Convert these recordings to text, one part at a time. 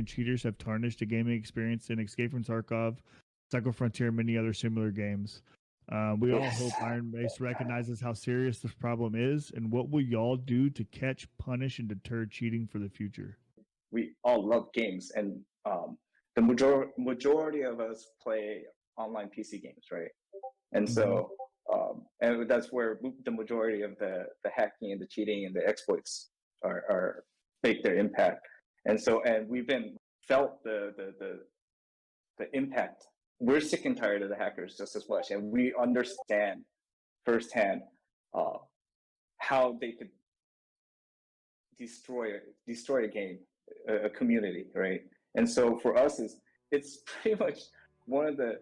cheaters have tarnished the gaming experience in Escape from Tarkov, Psycho Frontier, and many other similar games. We all hope Yes. Iron Base recognizes how serious this problem is, and what will y'all do to catch, punish, and deter cheating for the future? We all love games, and the majority of us play online PC games, right? And Mhm. so, and that's where the majority of the hacking and the cheating and the exploits are make their impact. And so, and we've been felt the impact. We're sick and tired of the hackers just as much, and we understand firsthand uh, how they could destroy a game, a community, right? And so for us, it's pretty much one of the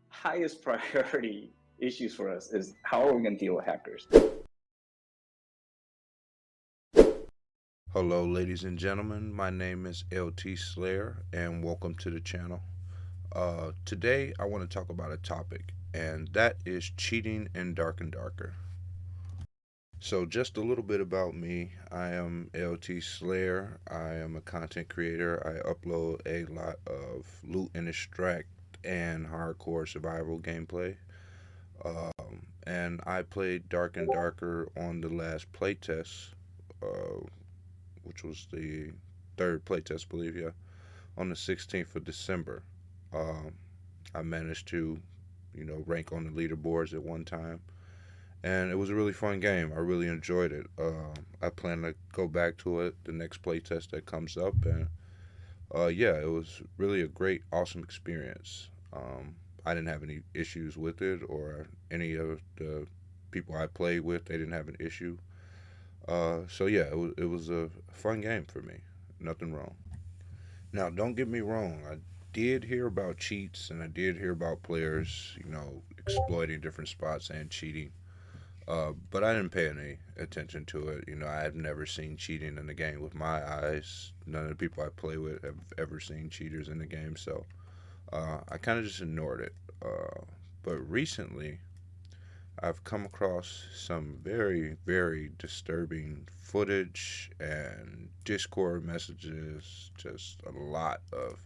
highest priority issues for us is how are we going to deal with hackers? Hello, ladies and gentlemen. My name is LT Slayer, and welcome to the channel. Today, I want to talk about a topic, and that is cheating in Dark and Darker. So, just a little bit about me. I am LT Slayer. I am a content creator. I upload a lot of loot and extract and hardcore survival gameplay. And I played Dark and Darker on the last playtest, uh, which was the third playtest, I believe, yeah, on the 16th of December. Um, I managed to, rank on the leaderboards at one time, and it was a really fun game. I really enjoyed it. I plan to go back to it the next playtest that comes up, and yeah, it was really a great, awesome experience. I didn't have any issues with it, or any of the people I played with, they didn't have an issue. So yeah, it was a fun game for me. Nothing wrong. Now, don't get me wrong. I did hear about cheats, and I did hear about players, exploiting different spots and cheating. But I didn't pay any attention to it. I had never seen cheating in the game with my eyes. None of the people I play with have ever seen cheaters in the game, so I kind of just ignored it. But recently, I've come across some very, very disturbing footage and Discord messages, just a lot of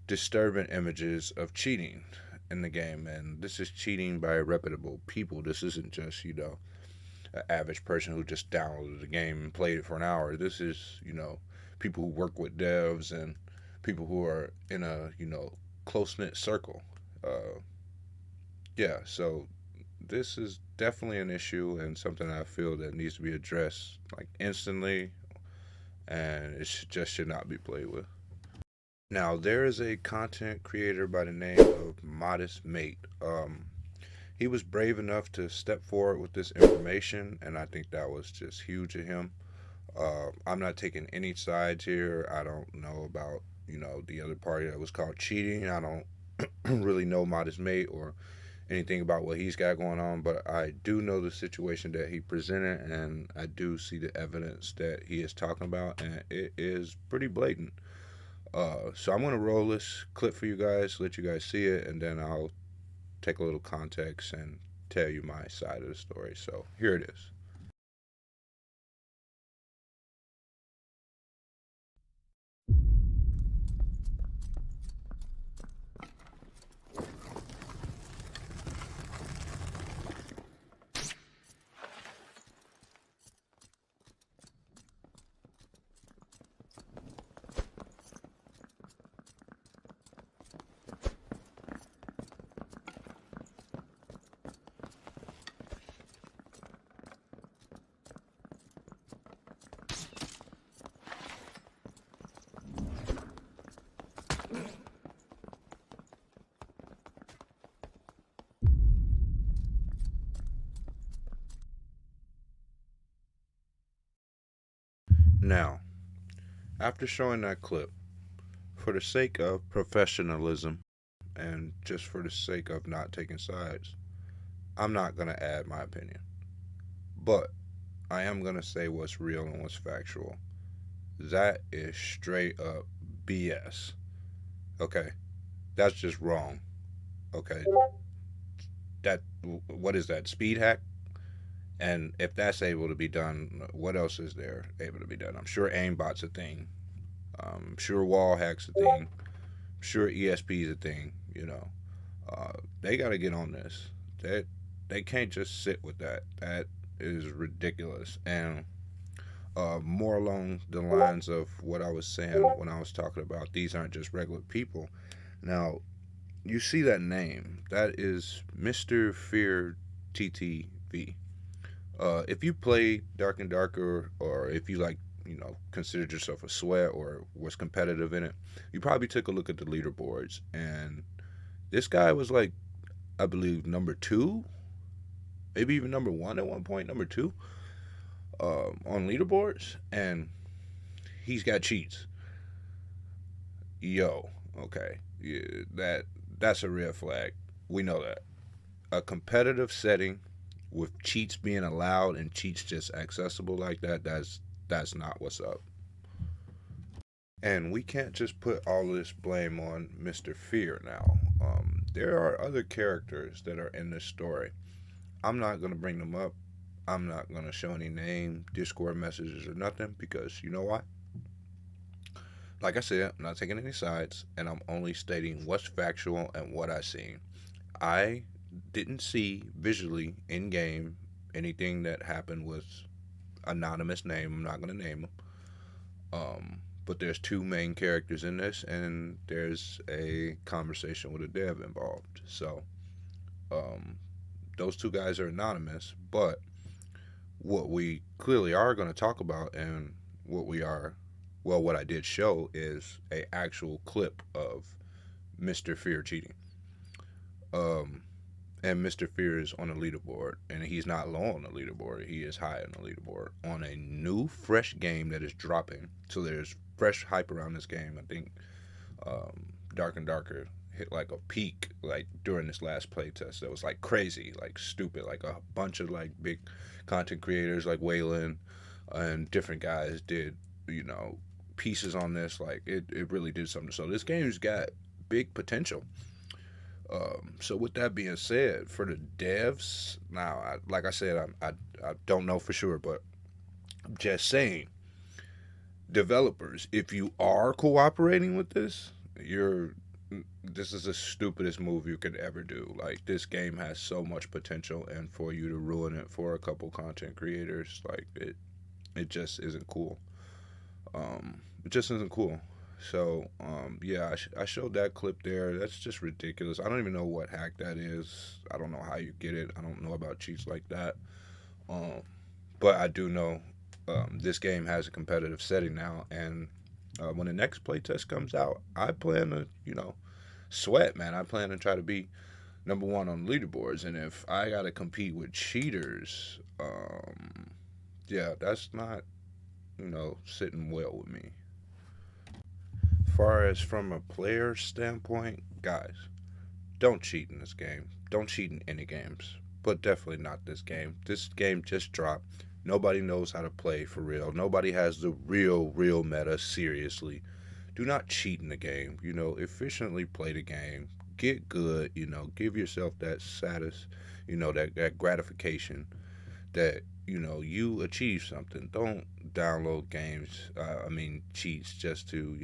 disturbing images of cheating in the game. And this is cheating by reputable people. This isn't just, an average person who just downloaded the game and played it for an hour. This is, people who work with devs and people who are in a, close knit circle. Uh, yeah, so this is definitely an issue and something I feel that needs to be addressed like instantly, and just should not be played with. Now there is a content creator by the name of Modest Mate. He was brave enough to step forward with this information, and I think that was just huge of him. I'm not taking any sides here. I don't know about the other party that was called cheating. I don't really know Modest Mate or anything about what he's got going on, but I do know the situation that he presented, and I do see the evidence that he is talking about, and it is pretty blatant. So I'm gonna roll this clip for you guys, let you guys see it, and then I'll take a little context and tell you my side of the story. So here it is. Now, after showing that clip, for the sake of professionalism and just for the sake of not taking sides, I'm not going to add my opinion. But I am going to say what's real and what's factual. That is straight up BS. Okay? That's just wrong. Okay? That what is that? Speed hack? And if that's able to be done, what else is there able to be done? I'm sure aimbot's a thing. I'm sure wall hacks a thing. I'm sure ESP is a thing. They got to get on this. They can't just sit with that. That is ridiculous. And more along the lines of what I was saying when I was talking about these aren't just regular people. Now, you see that name. That is mr.fearttv. If you play Dark and Darker, or if you considered yourself a sweat or was competitive in it, you probably took a look at the leaderboards. And this guy was like, I believe, number two, maybe even number one at one point, number two on leaderboards. And he's got cheats. Yo, okay. Yeah, that's a red flag. We know that. A competitive setting with cheats being allowed and cheats just accessible like that, that's not what's up. And we can't just put all this blame on Mr. Fear now. There are other characters that are in this story. I'm not going to bring them up. I'm not going to show any name, Discord messages, or nothing, because you know why? Like I said, I'm not taking any sides, and I'm only stating what's factual and what I seen. I didn't see visually in game anything that happened with anonymous name. I'm not going to name them. But there's two main characters in this, and there's a conversation with a dev involved. So those two guys are anonymous, but what we clearly are going to talk about, and what I did show is a actual clip of Mr. Fear cheating. And Mr. Fear is on a leaderboard, and he's not low on the leaderboard. He is high on the leaderboard on a new, fresh game that is dropping. So there's fresh hype around this game. I think Dark and Darker hit like a peak like during this last playtest. That was like crazy, like stupid, like a bunch of like big content creators like Waylon and different guys did pieces on this. Like it really did something. So this game's got big potential. So with that being said, for the devs, now, like I said, I don't know for sure, but I'm just saying, developers, if you are cooperating with this, this is the stupidest move you could ever do. Like, this game has so much potential, and for you to ruin it for a couple content creators, like, it just isn't cool. It just isn't cool. So, yeah, I showed that clip there. That's just ridiculous. I don't even know what hack that is. I don't know how you get it. I don't know about cheats like that. But I do know this game has a competitive setting now. And when the next playtest comes out, I plan to, sweat, man. I plan to try to be number one on leaderboards. And if I got to compete with cheaters, yeah, that's not, sitting well with me. Far as from a player standpoint, guys, don't cheat in this game. Don't cheat in any games, but definitely not this game. This game just dropped. Nobody knows how to play for real. Nobody has the real meta seriously. Do not cheat in the game. Efficiently play the game. Get good. Give yourself that that gratification that you achieve something. Don't download games. Cheats just to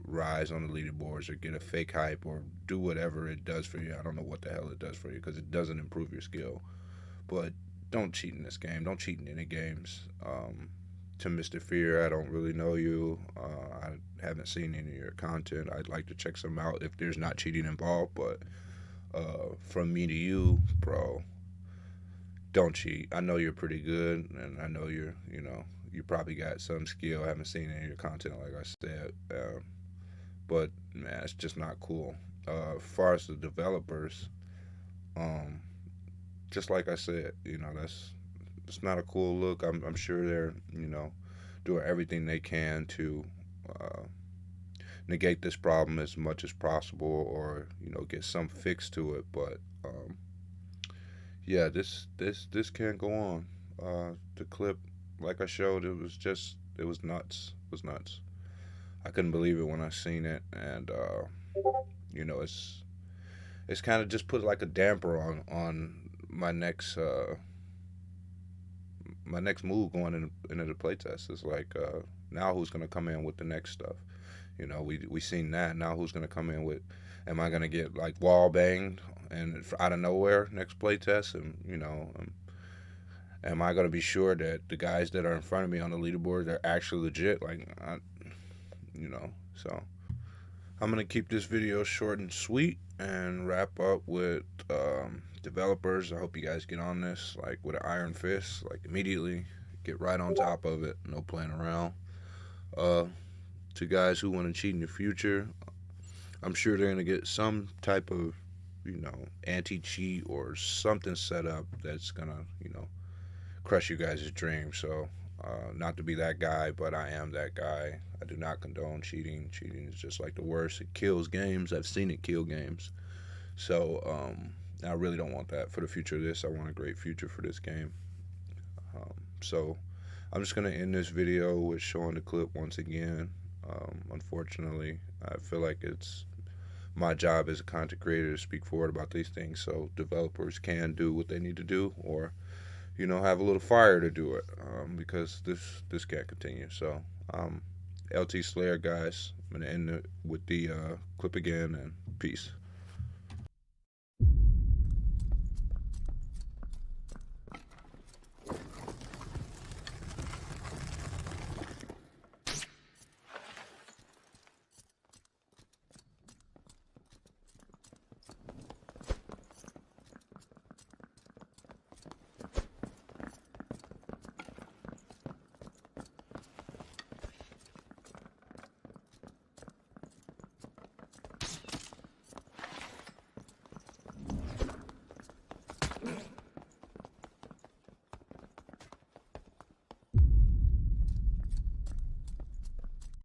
rise on the leaderboards or get a fake hype or do whatever it does for you. I don't know what the hell it does for you because it doesn't improve your skill. But don't cheat in this game. Don't cheat in any games. To Mr. Fear, I don't really know you. I haven't seen any of your content. I'd like to check some out if there's not cheating involved. But from me to you, bro, don't cheat. I know you're pretty good, and I know you probably got some skill. I haven't seen any of your content, like I said. But man, it's just not cool. As far as the developers, just like I said, it's not a cool look. I'm sure they're doing everything they can to negate this problem as much as possible, or get some fix to it. But yeah, this can't go on. The clip, like I showed, it was nuts. It was nuts. I couldn't believe it when I seen it, and it's kind of just put like a damper on my next my next move going into the playtest is like, now who's gonna come in with the next stuff? You know, we seen that. Now who's gonna come in with? Am I gonna get like wall banged and out of nowhere next playtest? And you know, am I gonna be sure that the guys that are in front of me on the leaderboard are actually legit? Like, you know, so I'm gonna keep this video short and sweet and wrap up with developers. I hope you guys get on this like with an iron fist, like immediately, get right on top of it. No playing around. To guys who want to cheat in the future, I'm sure they're gonna get some type of, you know, anti-cheat or something set up that's gonna, you know, crush you guys' dreams. So, not to be that guy, but I am that guy. I do not condone cheating. Cheating is just like the worst. It kills games. I've seen it kill games. So, I really don't want that for the future of this. I want a great future for this game. So, I'm just going to end this video with showing the clip once again. Unfortunately, I feel like it's my job as a content creator to speak forward about these things so developers can do what they need to do, or you know, have a little fire to do it, because this can't continue. So, LT Slayer, guys, I'm gonna end it with the clip again, and peace.